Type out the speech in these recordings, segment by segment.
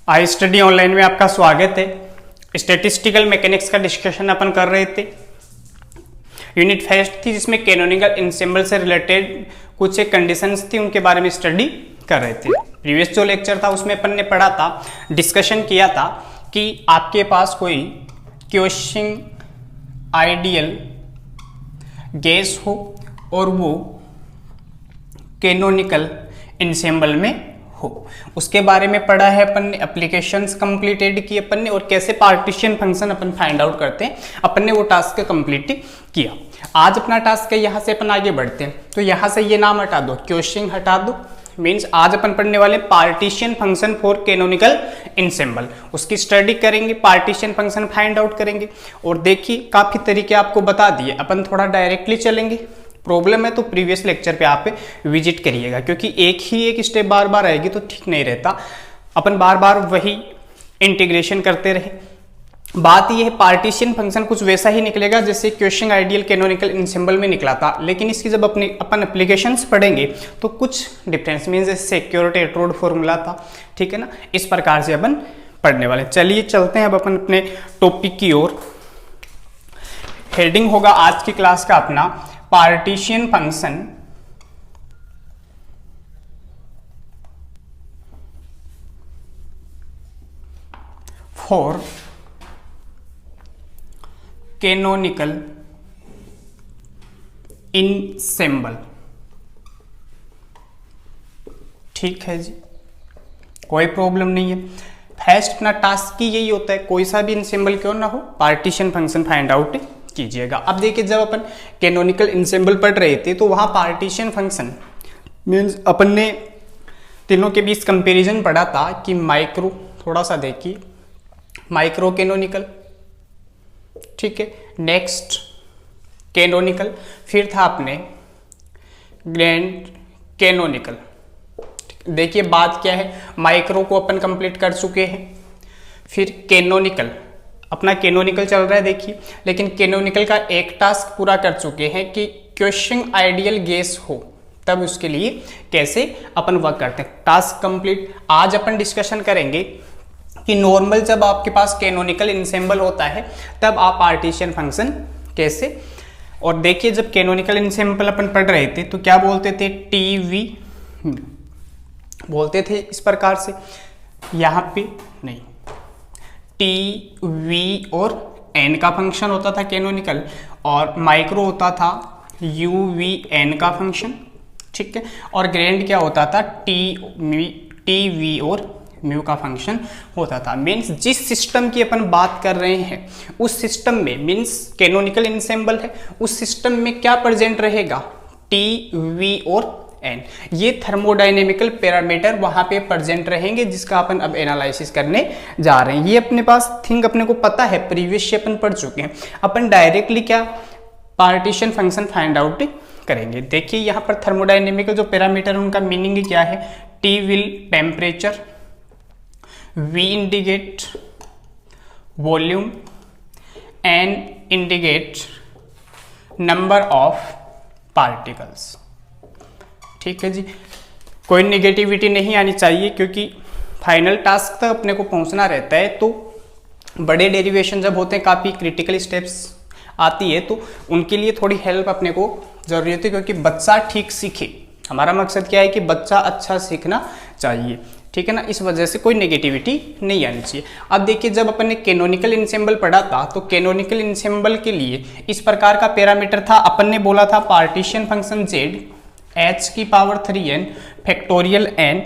I study online में आपका स्वागत है। स्टैटिस्टिकल मैकेनिक्स का डिस्कशन अपन कर रहे थे। यूनिट फर्स्ट थी जिसमें कैनोनिकल इंसेंबल से रिलेटेड कुछ एक कंडीशंस थी, उनके बारे में स्टडी कर रहे थे। प्रीवियस जो लेक्चर था उसमें अपन ने पढ़ा था, डिस्कशन किया था कि आपके पास कोई क्वेश्चन आइडियल गैस हो और वो कैनोनिकल इंसेंबल में हो, उसके बारे में पढ़ा है अपन ने। एप्लीकेशंस कंप्लीटेड की अपन ने, और कैसे पार्टीशन फंक्शन अपन फाइंड आउट करते हैं अपन ने वो टास्क कंप्लीट किया। आज अपना टास्क है, यहाँ से अपन आगे बढ़ते हैं। तो यहाँ से ये नाम हटा दो, क्वेश्चन हटा दो। मीन्स आज अपन पढ़ने वाले partition function for canonical ensemble, उसकी स्टडी करेंगे, पार्टीशन फंक्शन फाइंड आउट करेंगे। और देखिए काफी तरीके आपको बता दिए, अपन थोड़ा डायरेक्टली चलेंगे। प्रॉब्लम है तो प्रीवियस लेक्चर पे आप विजिट करिएगा, क्योंकि एक स्टेप बार बार आएगी तो ठीक नहीं रहता। अपन बार बार वही इंटीग्रेशन करते रहे। बात यह है पार्टीशन फंक्शन कुछ वैसा ही निकलेगा जैसे क्वेश्चन आइडियल कैनोनिकल इंसेंबल में निकला था, लेकिन इसकी जब अपन एप्लीकेशंस पढ़ेंगे तो कुछ डिफरेंस मीन्स सिक्योरिटी एट्रोड फॉर्मूला था, ठीक है ना। इस प्रकार से अपन पढ़ने वाले। चलिए चलते हैं अब अपन अपने टॉपिक की ओर। हेडिंग होगा आज की क्लास का अपना partition function for canonical ensemble. ठीक है जी, कोई प्रॉब्लम नहीं है। फर्स्ट अपना टास्क ही यही होता है, कोई सा भी इंसेंबल क्यों ना हो, पार्टीशन फंक्शन फाइंड आउट कीजिएगा। अब देखिए जब अपन कैनोनिकल इंसेंबल पढ़ रहे थे तो वहां पार्टीशन फंक्शन मीन्स अपन ने तीनों के बीच कंपैरिजन पढ़ा था कि माइक्रो, थोड़ा सा देखिए, माइक्रो कैनोनिकल, ठीक है, नेक्स्ट कैनोनिकल, फिर था अपने ग्रैंड कैनोनिकल। देखिए बात क्या है, माइक्रो को अपन कंप्लीट कर चुके हैं, फिर कैनोनिकल, अपना कैनोनिकल चल रहा है देखिए, लेकिन कैनोनिकल का एक टास्क पूरा कर चुके हैं कि क्वेश्चन आइडियल गैस हो, तब उसके लिए कैसे अपन वर्क करते हैं। Task complete. आज अपन डिस्कशन करेंगे कि नॉर्मल जब आपके पास कैनोनिकल इंसेंबल होता है तब आप पार्टीशन फंक्शन कैसे। और देखिए जब कैनोनिकल इंसेंबल अपन पढ़ रहे थे तो क्या बोलते थे, टीवी बोलते थे इस प्रकार से, यहाँ पे नहीं, टी वी और एन का फंक्शन होता था कैनोनिकल, और माइक्रो होता था यू वी एन का फंक्शन, ठीक है। और ग्रैंड क्या होता था, टी वी और म्यू का फंक्शन होता था। मीन्स जिस सिस्टम की अपन बात कर रहे हैं उस सिस्टम में, मीन्स कैनोनिकल इंसेंबल है, उस सिस्टम में क्या प्रेजेंट रहेगा, टी वी और एन। ये थर्मोडायनेमिकल पैरामीटर वहां पे प्रेजेंट रहेंगे, जिसका अपन अब एनालिसिस करने जा रहे हैं। ये अपने पास थिंग अपने को पता है, प्रीवियस से अपन पढ़ चुके हैं। अपन डायरेक्टली क्या पार्टीशन फंक्शन फाइंड आउट करेंगे। देखिए यहाँ पर थर्मोडायनेमिकल जो पैरामीटर है उनका मीनिंग क्या है, T will temperature, V indicate volume, N indicate number of particles. ठीक है जी, कोई नेगेटिविटी नहीं आनी चाहिए, क्योंकि फाइनल टास्क तक अपने को पहुंचना रहता है। तो बड़े डेरिवेशन जब होते हैं, काफ़ी क्रिटिकल स्टेप्स आती है, तो उनके लिए थोड़ी हेल्प अपने को जरूरी होती है, क्योंकि बच्चा ठीक सीखे। हमारा मकसद क्या है कि बच्चा अच्छा सीखना चाहिए, ठीक है ना। इस वजह से कोई नेगेटिविटी नहीं आनी चाहिए। अब देखिए जब अपन ने कैनोनिकल इंसेंबल पढ़ा था तो कैनोनिकल इंसेंबल के लिए इस प्रकार का पैरामीटर था, अपन ने बोला था पार्टीशन फंक्शन जेड h की power 3n factorial n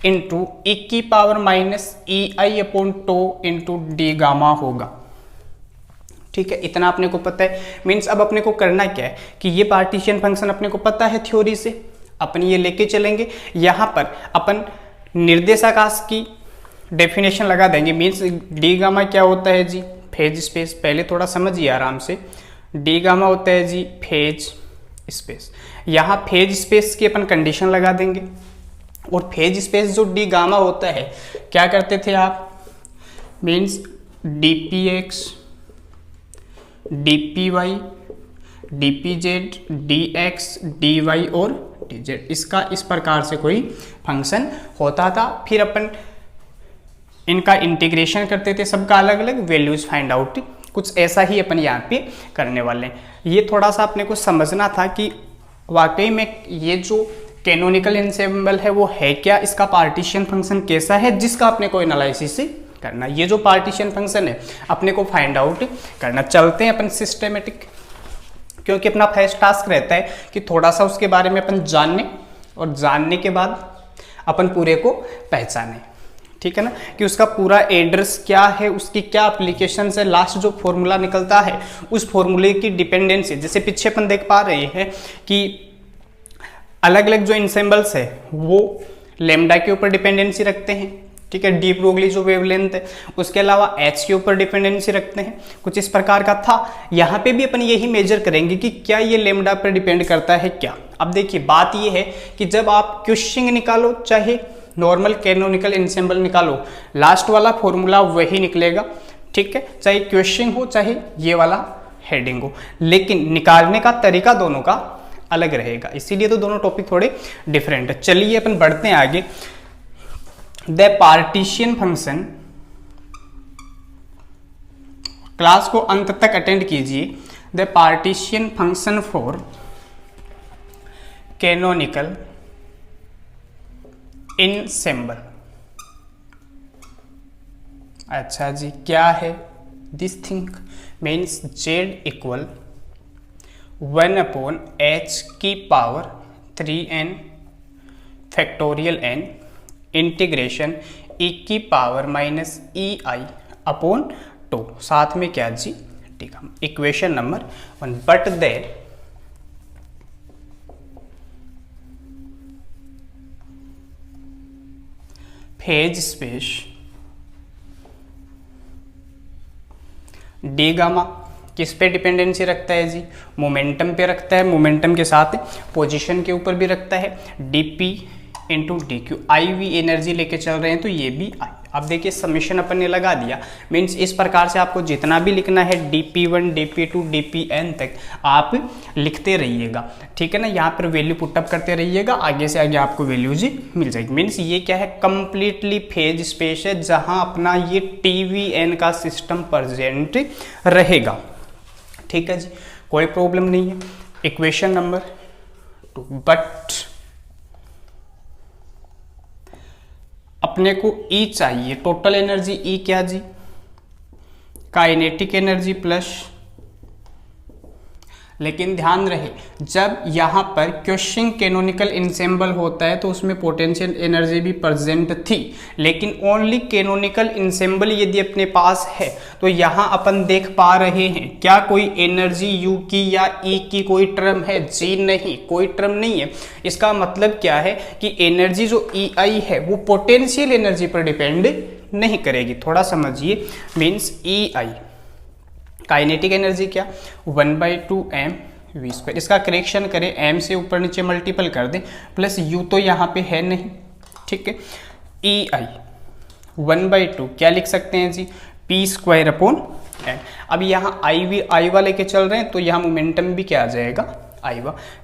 into e की पावर माइनस ei/टो इंटू डी गामा होगा, ठीक है। इतना अपने को पता है। मीन्स अब अपने को करना क्या है कि ये पार्टीशन फंक्शन अपने को पता है थ्योरी से, अपन ये लेके चलेंगे। यहाँ पर अपन निर्देशांक की डेफिनेशन लगा देंगे। मीन्स डी गामा क्या होता है जी, फेज स्पेस। पहले थोड़ा समझिए आराम से, डी गामा होता है जी फेज स्पेस। यहाँ फेज स्पेस की अपन कंडीशन लगा देंगे, और फेज स्पेस जो डी गामा होता है क्या करते थे आप, means dpx, dpy, dpz, dx, dy और dz, इसका इस प्रकार से कोई फंक्शन होता था। फिर अपन इनका इंटीग्रेशन करते थे, सबका अलग अलग वैल्यूज फाइंड आउट, कुछ ऐसा ही अपन यहाँ पे करने वाले हैं। ये थोड़ा सा अपने को समझना था कि वाकई में ये जो कैनोनिकल एंसेम्बल है वो है क्या, इसका पार्टीशन फंक्शन कैसा है, जिसका अपने को एनालिसिस करना। ये जो पार्टीशन फंक्शन है अपने को फाइंड आउट करना। चलते हैं अपन सिस्टेमेटिक, क्योंकि अपना फर्स्ट टास्क रहता है कि थोड़ा सा उसके बारे में अपन जानने, और जानने के बाद अपन पूरे को पहचाने, ठीक है ना, कि उसका पूरा एड्रेस क्या है, उसकी क्या एप्लीकेशन है, लास्ट जो फॉर्मूला निकलता है उस फॉर्मूले की डिपेंडेंसी। जैसे पीछे अपन देख पा रहे हैं कि अलग अलग जो इंसेम्बल्स है वो लेमडा के ऊपर डिपेंडेंसी रखते हैं, ठीक है, डी ब्रोगली जो वेवलेंथ है, उसके अलावा एच के ऊपर डिपेंडेंसी रखते हैं, कुछ इस प्रकार का था। यहाँ पे भी अपन यही मेजर करेंगे कि क्या ये लेमडा पर डिपेंड करता है क्या। अब देखिए बात ये है कि जब आप क्वेश्चन निकालो चाहे नॉर्मल कैनोनिकल एंसेम्बल निकालो, लास्ट वाला फॉर्मूला वही निकलेगा, ठीक है, चाहे क्वेश्चन हो चाहे ये वाला हेडिंग हो, लेकिन निकालने का तरीका दोनों का अलग रहेगा, इसीलिए तो दोनों टॉपिक थोड़े डिफरेंट है। चलिए अपन बढ़ते हैं आगे। द पार्टीशन फंक्शन, क्लास को अंत तक अटेंड कीजिए। The partition function for canonical ensemble. अच्छा जी, क्या है this thing? Means Z equal 1/h की power 3n factorial n integration e की पावर -ei अपॉन 2, साथ में क्या जी, ठीक है, equation number 1। But there phase space D gamma किस पे डिपेंडेंसी रखता है जी? मोमेंटम पे रखता है, मोमेंटम के साथ पोजीशन के ऊपर भी रखता है, dp into D Q. I V energy लेके चल रहे हैं तो ये भी आई। अब देखिए समीशन अपन ने लगा दिया, मीन्स इस प्रकार से आपको जितना भी लिखना है dp1 dp2 dpn तक आप लिखते रहिएगा, ठीक है ना। यहाँ पर वैल्यू पुटअप करते रहिएगा, आगे से आगे आपको वैल्यू जी मिल जाएगी। मीन्स ये क्या है, कंप्लीटली फेज स्पेस है जहाँ अपना ये tvn का सिस्टम प्रेजेंट रहेगा, ठीक है जी, कोई प्रॉब्लम नहीं है। इक्वेशन नंबर 2, बट अपने को E चाहिए, टोटल एनर्जी E क्या जी? काइनेटिक एनर्जी प्लस, लेकिन ध्यान रहे जब यहाँ पर क्वेश्चन कैनोनिकल एंसेम्बल होता है तो उसमें पोटेंशियल एनर्जी भी प्रेजेंट थी, लेकिन ओनली कैनोनिकल एंसेम्बल यदि अपने पास है तो यहाँ अपन देख पा रहे हैं क्या कोई एनर्जी U की या E की कोई टर्म है? जी नहीं, कोई टर्म नहीं है। इसका मतलब क्या है कि एनर्जी जो EI है वो पोटेंशियल एनर्जी पर डिपेंड नहीं करेगी, थोड़ा समझिए। मीन्स EI काइनेटिक एनर्जी क्या, 1/2mv²। इसका करेक्शन करें, m से ऊपर नीचे मल्टीपल कर दें, प्लस u तो यहाँ पे है नहीं, ठीक है। EI 1/2 क्या लिख सकते हैं जी, p²/m। अब यहाँ I वाले के चल रहे हैं तो यहाँ मोमेंटम भी क्या आ जाएगा, I।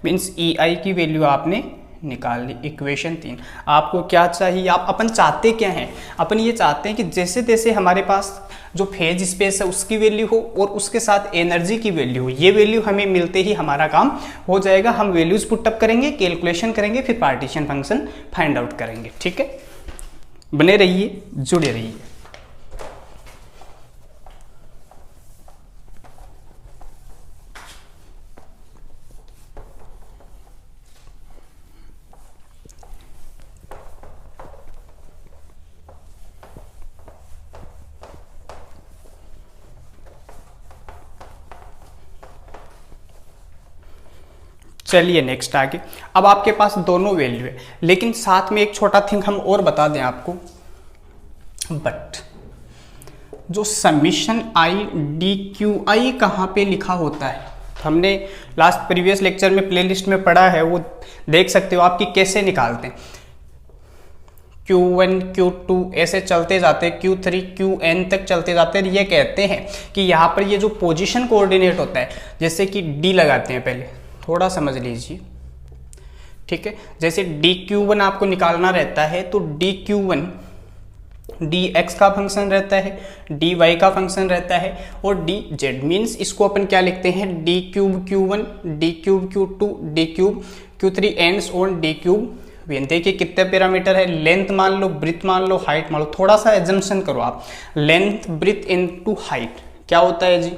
मीन्स EI की वैल्यू आपने निकाल ली। इक्वेशन 3, आपको क्या चाहिए, आप अपन चाहते क्या हैं? अपन ये चाहते हैं कि जैसे तैसे हमारे पास जो फेज स्पेस है उसकी वैल्यू हो और उसके साथ एनर्जी की वैल्यू हो, ये वैल्यू हमें मिलते ही हमारा काम हो जाएगा। हम वैल्यूज पुटअप करेंगे, कैलकुलेशन करेंगे, फिर पार्टीशन फंक्शन फाइंड आउट करेंगे, ठीक है। बने रहिए, जुड़े रहिए। चलिए नेक्स्ट आगे। अब आपके पास दोनों वैल्यू है, लेकिन साथ में एक छोटा थिंग हम और बता दें आपको, बट जो समीशन आई डी क्यू आई कहाँ पे लिखा होता है, हमने लास्ट प्रीवियस लेक्चर में प्लेलिस्ट में पढ़ा है, वो देख सकते हो आपकी कैसे निकालते हैं। Q1 Q2 ऐसे चलते जाते हैं, Q3 Qn तक चलते जाते हैं। ये कहते हैं कि यहाँ पर ये जो पोजीशन कोऑर्डिनेट होता है, जैसे कि D लगाते हैं, पहले थोड़ा समझ लीजिए, ठीक है। जैसे dq1 आपको निकालना रहता है तो dq1 डी एक्स का फंक्शन रहता है, डी वाई का फंक्शन रहता है और डी जेड। मीन्स इसको अपन क्या लिखते हैं, D cube Q1, D cube Q2, D cube Q3 ends on D cube Vn। देखिए कितने पैरामीटर है, लेंथ मान लो, ब्रिथ मान लो, हाइट मान लो। थोड़ा सा एजम्पशन करो आप, लेंथ ब्रिथ इनटू हाइट क्या होता है जी,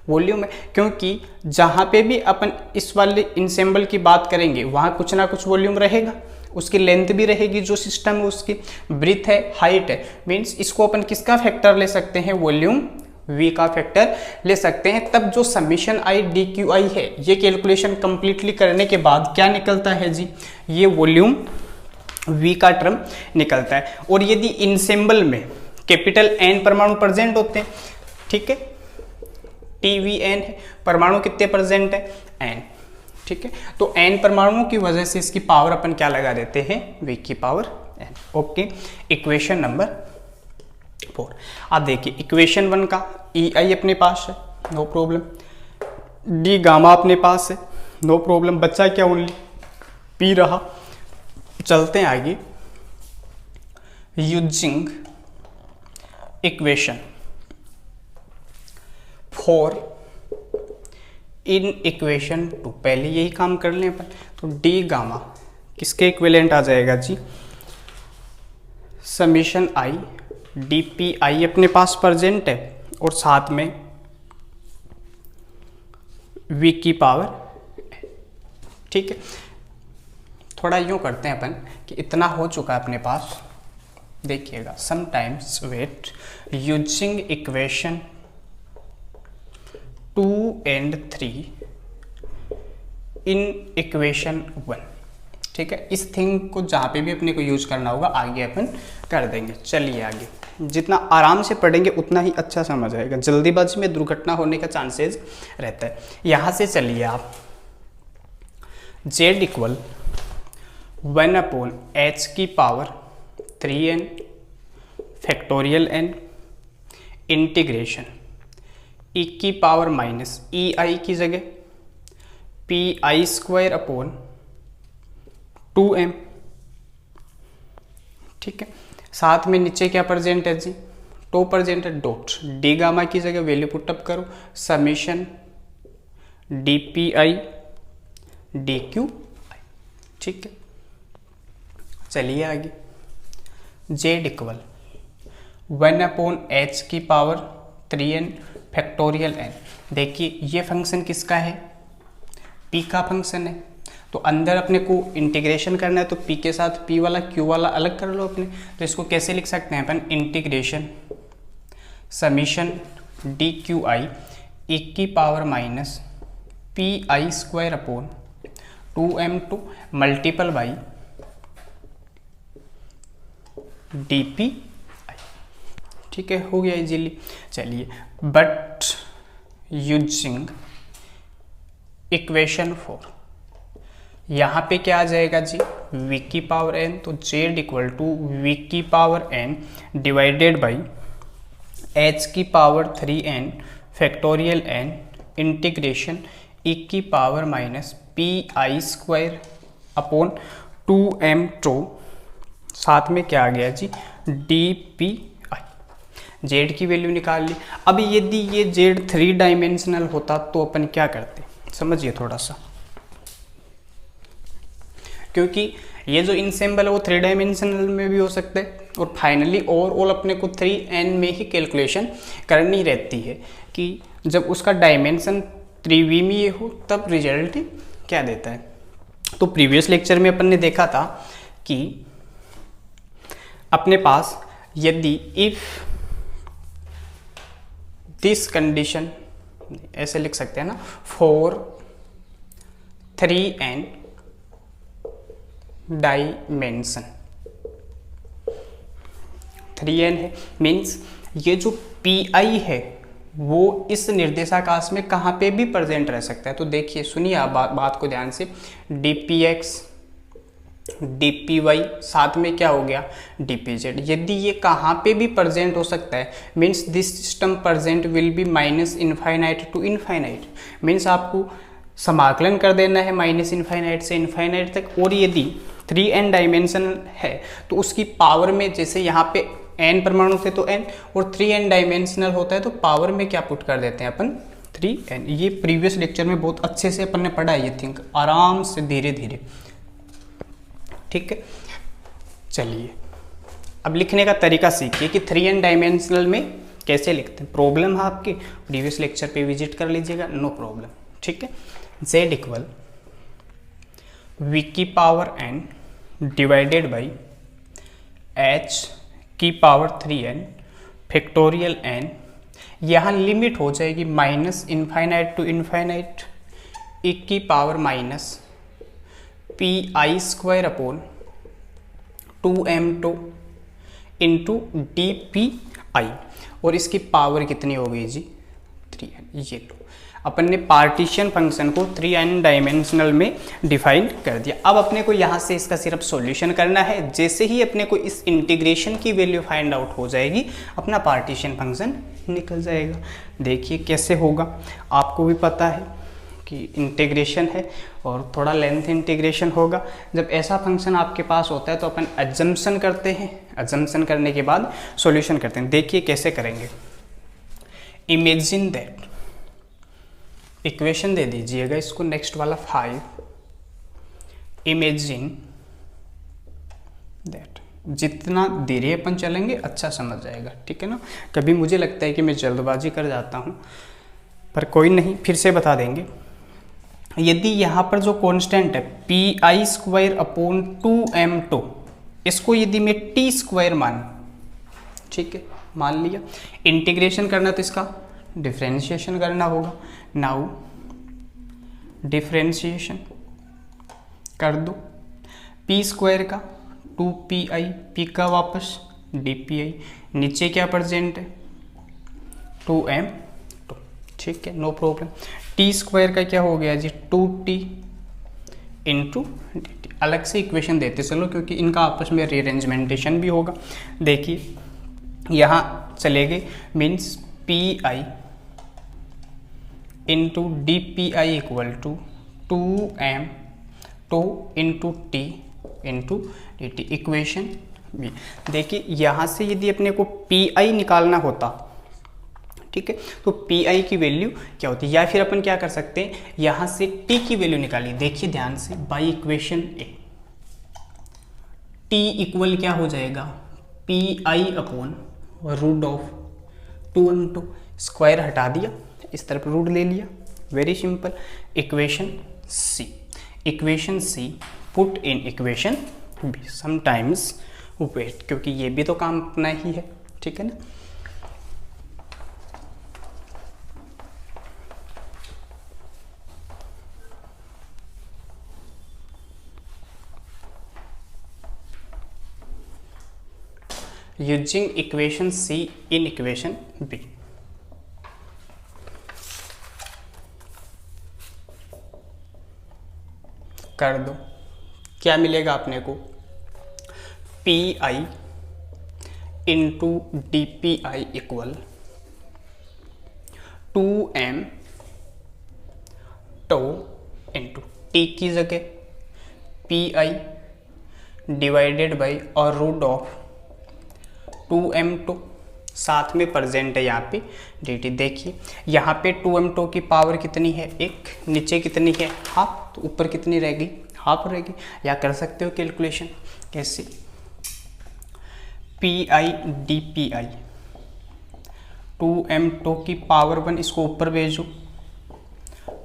वॉल्यूम है। क्योंकि जहाँ पे भी अपन इस वाले इंसेंबल की बात करेंगे वहाँ कुछ ना कुछ वॉल्यूम रहेगा, उसकी लेंथ भी रहेगी, जो सिस्टम है उसकी ब्रिथ है, हाइट है। मीन्स इसको अपन किसका फैक्टर ले सकते हैं, वॉल्यूम v का फैक्टर ले सकते हैं। तब जो समीशन आई डी क्यू आई है, ये कैलकुलेशन कंप्लीटली करने के बाद क्या निकलता है जी, ये वॉल्यूम v का टर्म निकलता है। और यदि इंसेंबल में कैपिटल N परमाणु प्रेजेंट होते हैं, ठीक है, TVN है, परमाणु कितने प्रेजेंट है, N, ठीक है। तो N परमाणुओं की वजह से इसकी पावर अपन क्या लगा देते हैं, v की power N। Okay, equation number 4। अब देखिए इक्वेशन 1 का EI अपने पास है, नो प्रॉब्लम। डी गामा अपने पास है, नो प्रॉब्लम। बच्चा क्या ओनली पी रहा। चलते हैं आगे। यूजिंग इक्वेशन 4 इन इक्वेशन 2, पहले यही काम कर लें अपन। तो डी गामा किसके इक्विवेलेंट आ जाएगा जी, summation I D P I अपने पास प्रेजेंट है और साथ में v की पावर, ठीक है। थोड़ा यूं करते हैं अपन कि इतना हो चुका है अपने पास, देखिएगा। Sometimes wait, using equation 2 and 3 in equation 1, ठीक है। इस थिंग को जहाँ पे भी अपने को यूज करना होगा आगे अपन कर देंगे। चलिए आगे, जितना आराम से पढ़ेंगे उतना ही अच्छा समझ आएगा। जल्दीबाजी में दुर्घटना होने का चांसेस रहता है। यहाँ से चलिए आप, z इक्वल 1/h की power 3n factorial n integration e की पावर माइनस ई आई की जगह pi² 2m, ठीक है। साथ में नीचे क्या प्रेजेंट है जी, टो प्रेजेंट है, डॉट। डी गामा की जगह वैल्यू पुटअप करो, summation D P I D Q आई, ठीक है। चलिए आगे, z इक्वल 1/h की पावर 3n फैक्टोरियल n। देखिए ये फंक्शन किसका है, p का फंक्शन है। तो अंदर अपने को इंटीग्रेशन करना है, तो p के साथ p वाला q वाला अलग कर लो अपने। तो इसको कैसे लिख सकते हैं अपन, integration summation D Q I e की power minus pi² 2m2 multiple by D P I, ठीक है। हो गया इजीली। चलिए, बट यूजिंग इक्वेशन 4, यहाँ पे क्या आ जाएगा जी, v की पावर n। तो z इक्वल टू v की power n divided by h की power 3n factorial n integration e की पावर माइनस pi² 2m2, साथ में क्या आ गया जी, dpi। z की वैल्यू निकाल ली। अब यदि ये z 3 डायमेंशनल होता तो अपन क्या करते, समझिए थोड़ा सा। क्योंकि ये जो इंसेंबल है वो 3 डायमेंशनल में भी हो सकता है और फाइनली ओवरऑल अपने को 3n में ही कैलकुलेशन करनी रहती है कि जब उसका डायमेंशन 3v में ये हो तब रिजल्ट क्या देता है। तो प्रीवियस लेक्चर में अपन ने देखा था कि अपने पास यदि इफ दिस कंडीशन, ऐसे लिख सकते हैं ना, फॉर 3n डायमेंशन 3n है, मीन्स ये जो pi है वो इस निर्देशाकाश में कहाँ पे भी प्रेजेंट रह सकता है। तो देखिए, सुनिए आप बात को ध्यान से, dpx dpy साथ में क्या हो गया, dpz। यदि ये कहाँ पे भी प्रेजेंट हो सकता है, means this system present will be -∞ to infinite. Means आपको समाकलन कर देना है -∞ से इनफाइनाइट तक। और यदि 3n डायमेंशन है तो उसकी पावर में, जैसे यहाँ पे n परमाणु थे तो n, और 3n डायमेंशनल होता है तो पावर में क्या पुट कर देते हैं अपन 3n। ये प्रीवियस लेक्चर में बहुत अच्छे से अपन ने पढ़ा है, ये थिंक आराम से धीरे धीरे, ठीक है। चलिए अब लिखने का तरीका सीखिए कि 3n डायमेंशनल में कैसे लिखते हैं। प्रॉब्लम है आपके प्रीवियस लेक्चर पे विजिट कर लीजिएगा, नो प्रॉब्लम, ठीक है। z इक्वल v की power n divided by h की पावर 3n फैक्टोरियल n, यहाँ लिमिट हो जाएगी minus infinite to infinite e की power minus P I square upon 2m2 into D P I, और इसकी पावर कितनी हो गई जी 3n। ये लो अपन ने पार्टीशन फंक्शन को 3n डायमेंशनल में डिफाइन कर दिया। अब अपने को यहाँ से इसका सिर्फ सॉल्यूशन करना है। जैसे ही अपने को इस इंटीग्रेशन की वैल्यू फाइंड आउट हो जाएगी, अपना पार्टीशन फंक्शन निकल जाएगा। देखिए कैसे होगा, आपको भी पता है कि इंटीग्रेशन है और थोड़ा लेंथ इंटीग्रेशन होगा। जब ऐसा फंक्शन आपके पास होता है तो अपन अजम्पशन करते हैं, अजम्पशन करने के बाद सॉल्यूशन करते हैं। देखिए कैसे करेंगे। इमेजिन दैट, इक्वेशन दे दीजिएगा इसको, नेक्स्ट वाला 5। इमेजिन दैट, जितना धीरे अपन चलेंगे अच्छा समझ जाएगा, ठीक है ना। कभी मुझे लगता है कि मैं जल्दबाजी कर जाता हूँ, पर कोई नहीं, फिर से बता देंगे। यदि यहाँ पर जो कांस्टेंट है P I square upon 2m2, इसको यदि मैं टी स्क्वायर मान, ठीक है, मान लिया। इंटीग्रेशन करना तो इसका डिफरेंशिएशन करना होगा। नाउ डिफरेंशिएशन कर दो, पी स्क्वायर का 2pi, पी का वापस dpi, नीचे क्या प्रेजेंट है 2m2, ठीक है, नो प्रॉब्लम। टी स्क्वायर का क्या हो गया जी 2t इंटू dt। अलग से इक्वेशन देते चलो क्योंकि इनका आपस में रीअरेंजमेंटेशन भी होगा। देखिए यहाँ चले गए, means pi into D P I equal to 2m2 into T into D T, equation B. देखिए यहाँ से यदि अपने को पी आई निकालना होता, ठीक है, तो पी आई की वैल्यू क्या होती है, या फिर अपन क्या कर सकते हैं, यहाँ से टी की वैल्यू निकालिए। देखिए ध्यान से, by equation A T equal क्या हो जाएगा P I upon root of 2m2, square हटा दिया, इस तरफ रूट ले लिया, very simple. Equation C, equation C put in equation B. Sometimes wait, क्योंकि ये भी तो काम अपना ही है, ठीक है ना। Using equation C in equation B, कर दो, क्या मिलेगा अपने को P I into D P I equal 2m टो इंटू टी की जगह पी आई डिवाइडेड बाई और रूट ऑफ 2m2, साथ में प्रेजेंट है यहाँ पे dt। देखिए यहाँ पे 2m2 की पावर कितनी है 1, नीचे कितनी है हाफ, तो ऊपर कितनी रहेगी हाफ रहेगी। या कर सकते हो कैलकुलेशन कैसे, P I D P I 2m2 की पावर 1, इसको ऊपर भेजो,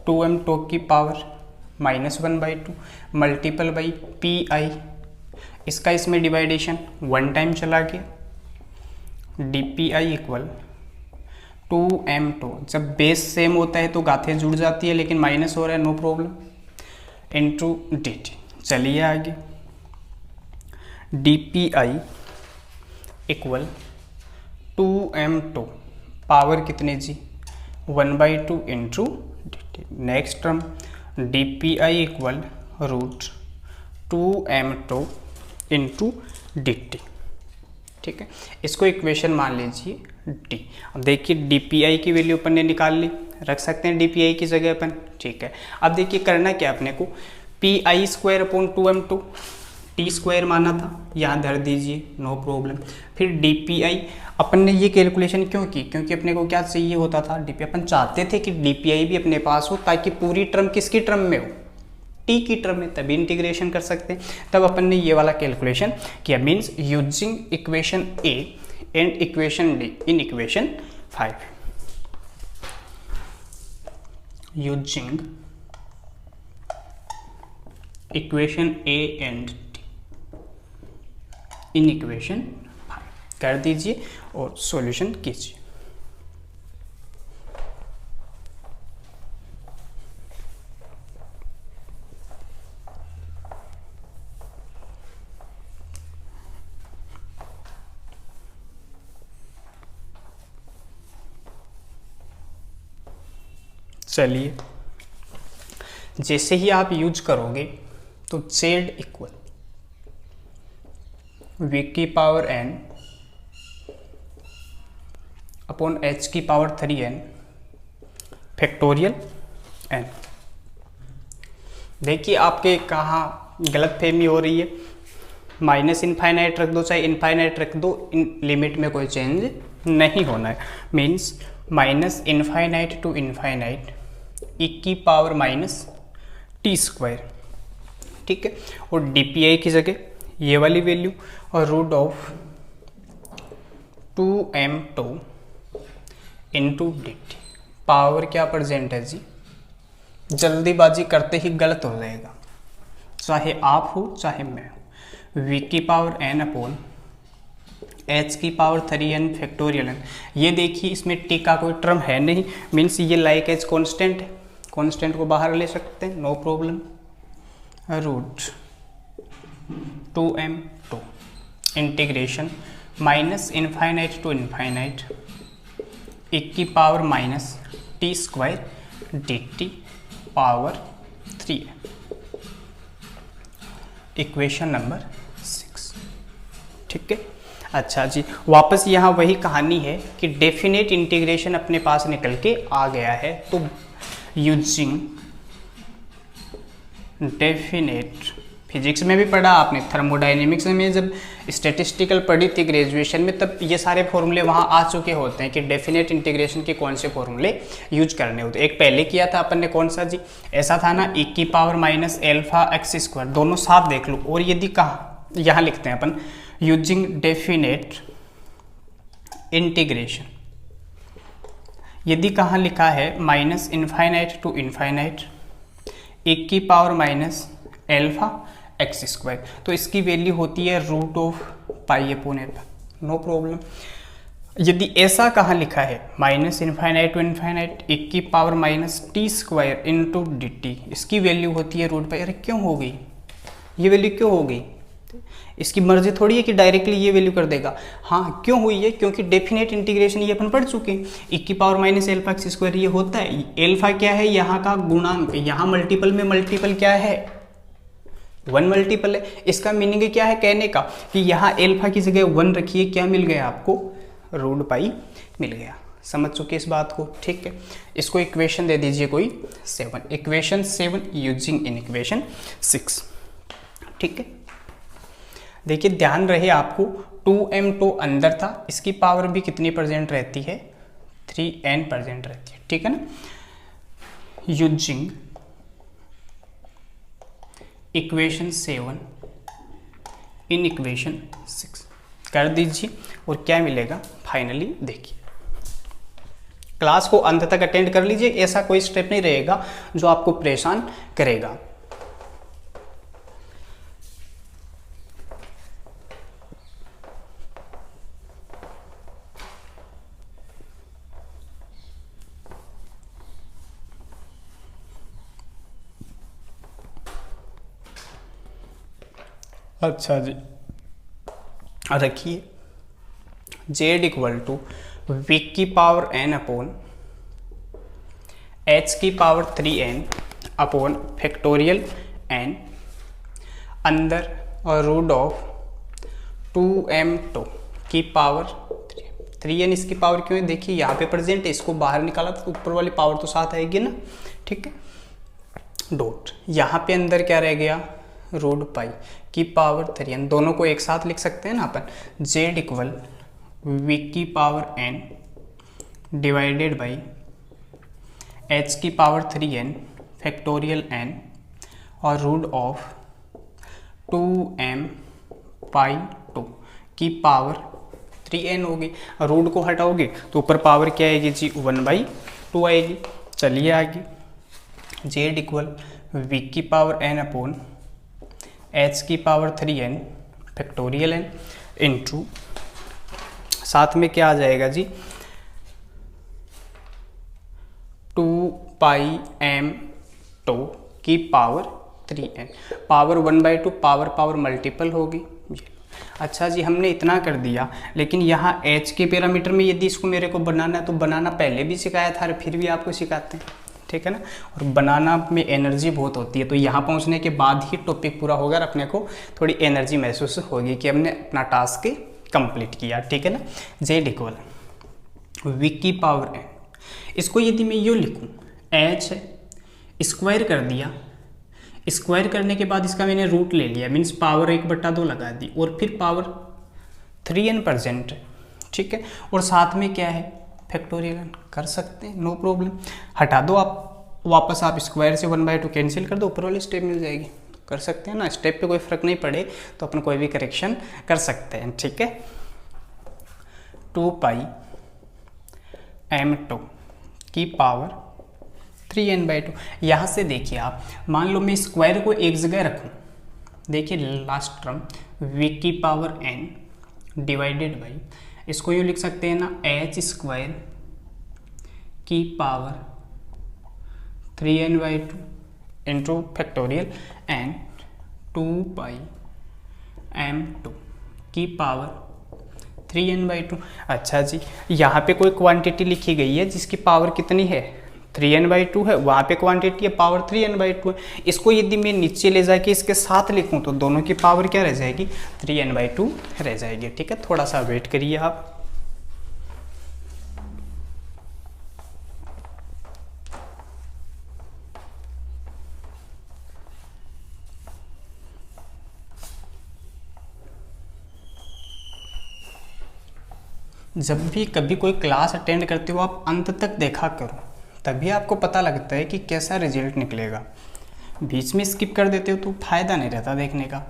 2m2 की power -1/2 multiple by P I, इसका इसमें डिवाइडेशन 1 टाइम चला गया, D P I equal 2m2। जब बेस सेम होता है तो गाथें जुड़ जाती है, लेकिन माइनस हो रहा है, no problem, into D t. चलिए आगे, d P I equal 2m2 power कितने जी 1/2 into D t. Next term d P I equal root 2m2 into D t, ठीक है। इसको इक्वेशन मान लीजिए डी। अब देखिए डी पी आई की वैल्यू अपन ने निकाल ली, रख सकते हैं डी पी आई की जगह अपन, ठीक है। अब देखिए करना क्या अपने को, P I square upon 2m2, T square माना था, यहाँ धर दीजिए, नो प्रॉब्लम। फिर डी पी आई, अपन ने ये कैलकुलेशन क्यों की, क्योंकि अपने को क्या चाहिए होता था, डी पी, अपन चाहते थे कि डी पी आई भी अपने पास हो ताकि पूरी टर्म किसकी टर्म में हो, टी की टर्म में, तभी इंटीग्रेशन कर सकते हैं। तब अपन ने ये वाला कैलकुलेशन किया, means using equation A and equation D in equation 5, using equation A and in equation 5 कर दीजिए और सॉल्यूशन कीजिए। चलिए, जैसे ही आप यूज करोगे तो z इक्वल v की पावर n अपॉन h की पावर 3n फैक्टोरियल n। देखिए आपके कहाँ गलत फहमी हो रही है, माइनस इनफाइनाइट रख दो चाहे इनफाइनाइट रख दो, इन लिमिट में कोई चेंज नहीं होना है। Means minus infinite to infinite e की पावर माइनस टी स्क्वायर, ठीक है। और डी पी आई की जगह ये वाली वैल्यू और root of 2m2 into D t. Power क्या प्रेजेंट है जी, जल्दीबाजी करते ही गलत हो जाएगा, चाहे आप हो चाहे मैं हो। v की पावर n अपॉन h की पावर 3n फैक्टोरियल n। ये देखिए इसमें t का कोई टर्म है नहीं, मीन्स ये लाइक एज कांस्टेंट है, कांस्टेंट को बाहर ले सकते हैं, no problem. Root 2m2 integration minus infinite to infinite e की power minus t square d t power 3 equation number 6, ठीक है। अच्छा जी, वापस यहाँ वही कहानी है कि डेफिनेट इंटीग्रेशन अपने पास निकल के आ गया है, तो यूजिंग डेफिनेट, फिजिक्स में भी पढ़ा आपने, थर्मोडायनेमिक्स में जब स्टैटिस्टिकल पढ़ी थी ग्रेजुएशन में, तब ये सारे फॉर्मूले वहाँ आ चुके होते हैं कि डेफिनेट इंटीग्रेशन के कौन से फॉर्मूले यूज करने होते। एक पहले किया था अपन ने, कौन सा जी, ऐसा था ना, e की power minus alpha x square, दोनों साफ देख लो। और यदि कहाँ, यहाँ लिखते हैं अपन यूजिंग डेफिनेट इंटीग्रेशन, यदि कहाँ लिखा है minus infinite to infinite e की power minus alpha x square, तो इसकी वैल्यू होती है root of pi upon alpha, no problem. यदि ऐसा कहाँ लिखा है minus infinite to infinite e की power minus t square into D t, इसकी वैल्यू होती है रूट पाई। अरे क्यों हो गई ये वैल्यू, क्यों हो गई, इसकी मर्जी थोड़ी है कि डायरेक्टली ये वैल्यू कर देगा। हाँ क्यों हुई है, क्योंकि डेफिनेट इंटीग्रेशन ये अपन पढ़ चुके हैं, e की power minus alpha x square ये होता है, एल्फा क्या है यहाँ का गुणांक, यहाँ मल्टीपल में मल्टीपल क्या है, 1 मल्टीपल है। इसका मीनिंग क्या है कहने का कि यहाँ एल्फा की जगह 1 रखिए, क्या मिल गया आपको, रूट पाई मिल गया। समझ चुके इस बात को, ठीक है। इसको इक्वेशन दे दीजिए कोई 7, इक्वेशन 7 यूजिंग इन इक्वेशन 6, ठीक है। देखिए ध्यान रहे आपको 2m2 अंदर था, इसकी पावर भी कितनी प्रेजेंट रहती है, 3n प्रेजेंट रहती है, ठीक है ना। यूजिंग इक्वेशन 7 इन इक्वेशन 6 कर दीजिए और क्या मिलेगा फाइनली देखिए। क्लास को अंत तक अटेंड कर लीजिए, ऐसा कोई स्टेप नहीं रहेगा जो आपको परेशान करेगा। अच्छा जी, रखिए z इक्वल टू v की पावर n अपॉन h की power 3n upon factorial n अंदर और रूट ऑफ 2m2 की पावर 3n, इसकी पावर क्यों है देखिए यहाँ पे प्रेजेंट है, इसको बाहर निकाला तो ऊपर वाली पावर तो साथ आएगी ना, ठीक है। डॉट यहाँ पे अंदर क्या रह गया, रूट पाई की पावर 3n, दोनों को एक साथ लिख सकते हैं ना अपन, जेड इक्वल वी की power n divided by H की पावर 3n फैक्टोरियल n और रूट ऑफ 2m पाई 2 की पावर 3n होगी। रूट को हटाओगे तो ऊपर पावर क्या आएगी जी, 1/2 आएगी। चलिए आगे, जेड इक्वल वी की पावर n अपॉन एच की power 3n factorial n into साथ में क्या आ जाएगा जी, 2 पाई m टो की power 3n, power 1/2, power multiple होगी। अच्छा जी, हमने इतना कर दिया, लेकिन यहाँ h के पैरामीटर में यदि इसको मेरे को बनाना है तो बनाना पहले भी सिखाया था, फिर भी आपको सिखाते हैं, ठीक है ना। और बनाना में एनर्जी बहुत होती है, तो यहाँ पहुँचने के बाद ही टॉपिक पूरा होगा और अपने को थोड़ी एनर्जी महसूस होगी कि हमने अपना टास्क कंप्लीट किया, ठीक है ना। जेड इक्वल वी की पावर n, इसको यदि मैं यूँ लिखूँ, h है, स्क्वायर कर दिया, स्क्वायर करने के बाद इसका मैंने रूट ले लिया, मीन्स पावर 1/2 लगा दी, और फिर पावर 3n%, ठीक है। और साथ में क्या है, फैक्टोरियल n कर सकते हैं, नो प्रॉब्लम। हटा दो आप, वापस आप स्क्वायर से 1/2 कैंसिल कर दो, ऊपर वाली स्टेप मिल जाएगी, कर सकते हैं ना। स्टेप पे कोई फर्क नहीं पड़े तो अपन कोई भी करेक्शन कर सकते हैं, ठीक है। 2 पाई m2 की पावर 3n/2। यहाँ से देखिए आप, मान लो मैं स्क्वायर को एक जगह रखूँ, देखिए लास्ट टर्म v की पावर n डिवाइडेड बाई, इसको यूँ लिख सकते हैं ना, h स्क्वायर की power 3n/2 into factorial n 2 pi m2 की पावर 3n/2। अच्छा जी, यहाँ पे कोई क्वांटिटी लिखी गई है जिसकी पावर कितनी है, 3n/2 है, वहाँ पे क्वांटिटी है पावर 3n/2 है। इसको यदि मैं नीचे ले जाके इसके साथ लिखूँ तो दोनों की पावर क्या रह जाएगी, 3n/2 रह जाएगी, ठीक है। थोड़ा सा वेट करिए आप। जब भी कभी कोई क्लास अटेंड करते हो आप अंत तक देखा करो, तभी आपको पता लगता है कि कैसा रिजल्ट निकलेगा। बीच में स्किप कर देते हो तो फायदा नहीं रहता देखने का।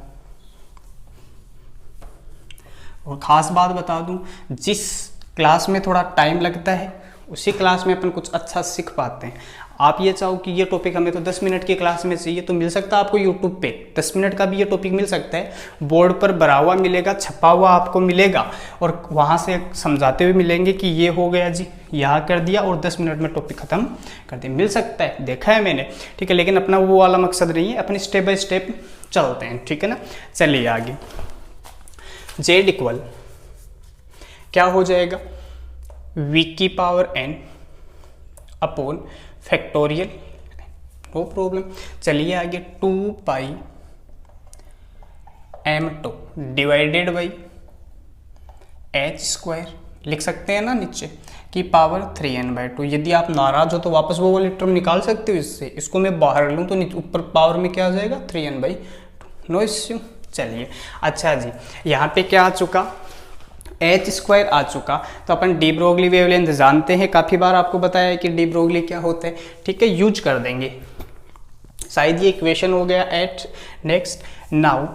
और ख़ास बात बता दूं, जिस क्लास में थोड़ा टाइम लगता है उसी क्लास में अपन कुछ अच्छा सीख पाते हैं। आप ये चाहो कि ये टॉपिक हमें तो 10 मिनट की क्लास में चाहिए, तो मिल सकता है आपको यूट्यूब पे 10 मिनट का भी ये टॉपिक मिल सकता है, बोर्ड पर भरा हुआ मिलेगा, छपा हुआ आपको मिलेगा, और वहाँ से समझाते हुए मिलेंगे कि ये हो गया जी, यहाँ कर दिया और 10 मिनट में टॉपिक ख़त्म कर दिया, मिल सकता है, देखा है मैंने, ठीक है। लेकिन अपना वो वाला मकसद नहीं है, अपने स्टेप बाय स्टेप चलते हैं, ठीक है ना। चलिए आगे, जेड इक्वल क्या हो जाएगा, वी की power n upon factorial, no problem. चलिए आगे, 2 pi m2 divided by h square लिख सकते हैं ना नीचे, की पावर 3n/2। यदि आप नाराज हो तो वापस वो वाली टर्म निकाल सकते हो इससे, इसको मैं बाहर लूँ तो ऊपर पावर में क्या आ जाएगा, 3n/2, नो इश्यू। चलिए अच्छा जी, यहाँ पे क्या आ चुका, h स्क्वायर आ चुका। तो अपन डी ब्रोगली वेवलेंथ जानते हैं, काफ़ी बार आपको बताया है कि डी ब्रोगली क्या होता है, ठीक है, यूज कर देंगे। शायद ये इक्वेशन हो गया eight. Next, now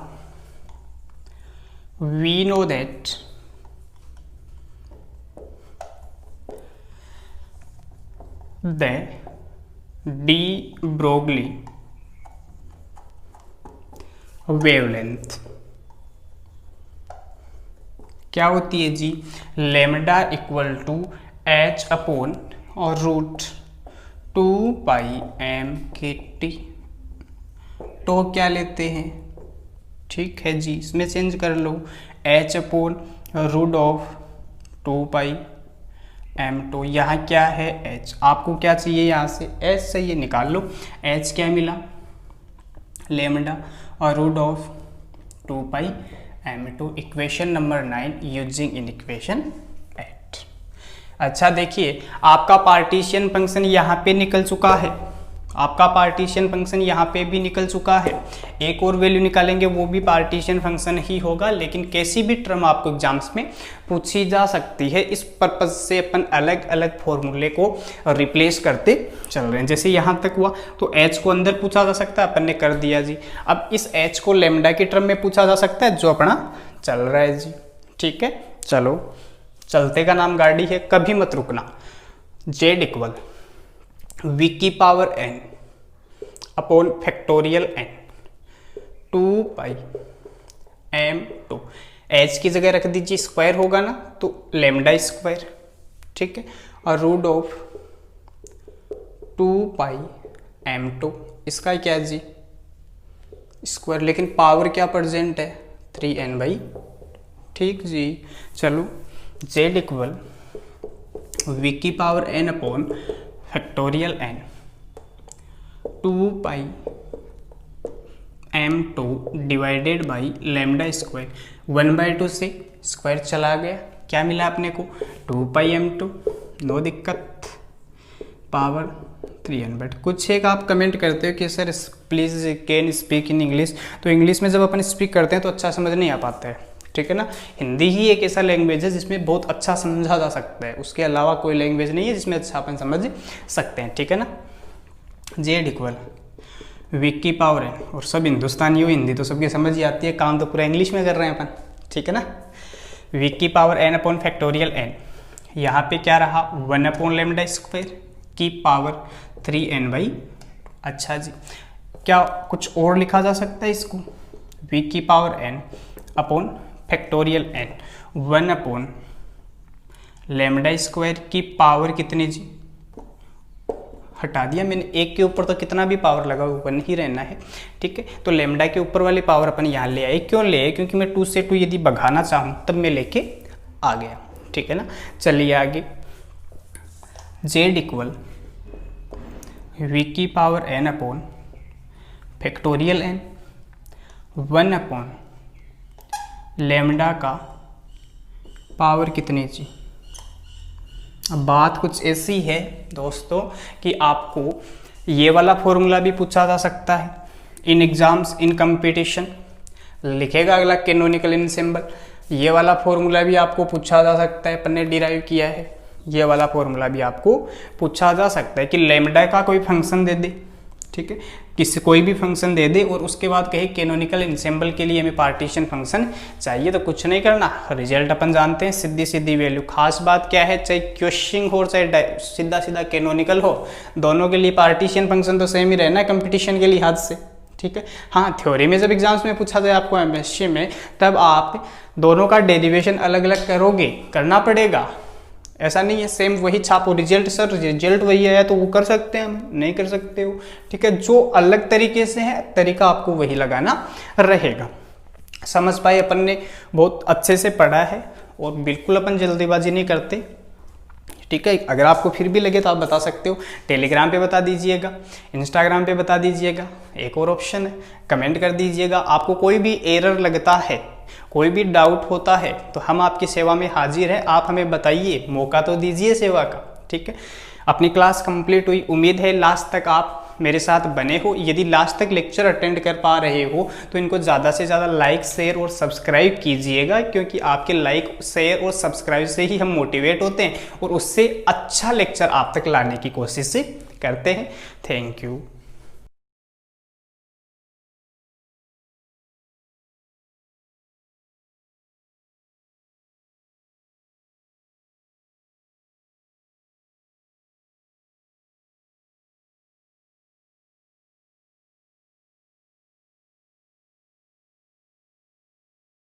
we know that the de Broglie wavelength क्या होती है जी, lambda equal to h upon और root 2 pi m K T. तो क्या लेते हैं, ठीक है जी, इसमें चेंज कर लो, h upon root of 2 pi m। तो यहाँ क्या है h, आपको क्या चाहिए, यहाँ से h चाहिए, निकाल लो। h क्या मिला, लेमडा और root of 2 pi m2, equation number 9 using in equation 8। अच्छा देखिए, आपका पार्टीशन फंक्शन यहाँ पे निकल चुका है, आपका पार्टीशन फंक्शन यहाँ पे भी निकल चुका है। एक और वैल्यू निकालेंगे, वो भी पार्टीशन फंक्शन ही होगा, लेकिन कैसी भी टर्म आपको एग्जाम्स में पूछी जा सकती है। इस पर्पज से अपन अलग अलग फॉर्मूले को रिप्लेस करते चल रहे हैं। जैसे यहाँ तक हुआ तो एच को अंदर पूछा जा सकता है, अपन ने कर दिया जी। अब इस एच को लैम्डा की टर्म में पूछा जा सकता है, जो अपना चल रहा है जी। ठीक है, चलो चलते का नाम गाड़ी है, कभी मत रुकना। जेड इक्वल वी की power n upon factorial n 2 pi m2। H की जगह रख दीजिए, स्क्वायर होगा ना तो लेमडा स्क्वायर, ठीक है, और रूट ऑफ 2 पाई m2, इसका क्या है जी स्क्वायर, लेकिन पावर क्या प्रेजेंट है 3n/, ठीक जी। चलो जेड इक्वल वी की power n upon factorial n 2 pi m2 divided by lambda square, 1/2 से स्क्वायर चला गया, क्या मिला अपने को 2 पाई m2, नो दिक्कत, पावर 3n/। कुछ एक आप कमेंट करते हो कि sir please can speak in English, तो इंग्लिश में जब अपन स्पीक करते हैं तो अच्छा समझ नहीं आ पाता है, ठीक है ना। हिंदी ही एक ऐसा लैंग्वेज है जिसमें बहुत अच्छा समझा जा सकता है, उसके अलावा कोई लैंग्वेज नहीं है जिसमें अच्छा अपन समझ सकते हैं, ठीक है ना। जेड इक्वल वी की पावर एन, और सब हिंदुस्तानी हो, हिंदी तो सबकी समझ ही आती है, काम तो पूरा इंग्लिश में कर रहे हैं अपन, ठीक है ना। वी की power n upon factorial n, यहाँ पे क्या रहा 1 अपॉन लेमडा स्क्वायर की पावर 3n/। अच्छा जी, क्या कुछ और लिखा जा सकता है इसको, वी की power n upon factorial n 1 upon lambda square की पावर कितनी जी, हटा दिया मैंने, एक के ऊपर तो कितना भी पावर लगा ऊपर नहीं रहना है, ठीक है। तो लेमडा के ऊपर वाली पावर अपन यहाँ ले आए, क्यों ले आए, क्योंकि मैं 2 से 2 यदि भगाना चाहूँ तब मैं लेके आ गया, ठीक है ना। चलिए आगे, जेड इक्वल वी की power n upon factorial n 1 upon lambda का पावर कितनी जी। अब बात कुछ ऐसी है दोस्तों कि आपको ये वाला फॉर्मूला भी पूछा जा सकता है इन एग्जाम्स इन कंपटीशन, लिखेगा अगला कैनोनिकल एनसेम्बल, ये वाला फॉर्मूला भी आपको पूछा जा सकता है, अपन ने डिराइव किया है, ये वाला फॉर्मूला भी आपको पूछा जा सकता है कि लेमडा का कोई फंक्शन दे दे, ठीक है, किसी कोई भी फंक्शन दे दे और उसके बाद कहे कैनोनिकल एनसेम्बल के लिए हमें पार्टीशन फंक्शन चाहिए, तो कुछ नहीं करना, रिजल्ट अपन जानते हैं, सीधी सीधी वैल्यू। खास बात क्या है, चाहे क्वेश्चन हो चाहे सीधा सीधा कैनोनिकल हो, दोनों के लिए पार्टीशन फंक्शन तो सेम ही रहना है कंपटीशन के लिहाज से, ठीक है। हाँ, थ्योरी में जब एग्जाम्स में पूछा जाए आपको एमएससी में, तब आप दोनों का डेरिवेशन अलग अलग करोगे, करना पड़ेगा, ऐसा नहीं है सेम वही छापो, रिजल्ट सर रिजल्ट वही है तो वो कर सकते हैं, हम नहीं कर सकते हो, ठीक है। जो अलग तरीके से है तरीका आपको वही लगाना रहेगा। समझ पाए, अपन ने बहुत अच्छे से पढ़ा है और बिल्कुल अपन जल्दीबाजी नहीं करते, ठीक है। अगर आपको फिर भी लगे तो आप बता सकते हो, टेलीग्राम पे बता दीजिएगा, इंस्टाग्राम पे बता दीजिएगा, एक और ऑप्शन है कमेंट कर दीजिएगा। आपको कोई भी एरर लगता है, कोई भी डाउट होता है तो हम आपकी सेवा में हाजिर हैं, आप हमें बताइए, मौका तो दीजिए सेवा का, ठीक है। अपनी क्लास कंप्लीट हुई, उम्मीद है लास्ट तक आप मेरे साथ बने हो। यदि लास्ट तक लेक्चर अटेंड कर पा रहे हो तो इनको ज़्यादा से ज़्यादा लाइक शेयर और सब्सक्राइब कीजिएगा, क्योंकि आपके लाइक शेयर और सब्सक्राइब से ही हम मोटिवेट होते हैं और उससे अच्छा लेक्चर आप तक लाने की कोशिश करते हैं। Thank you.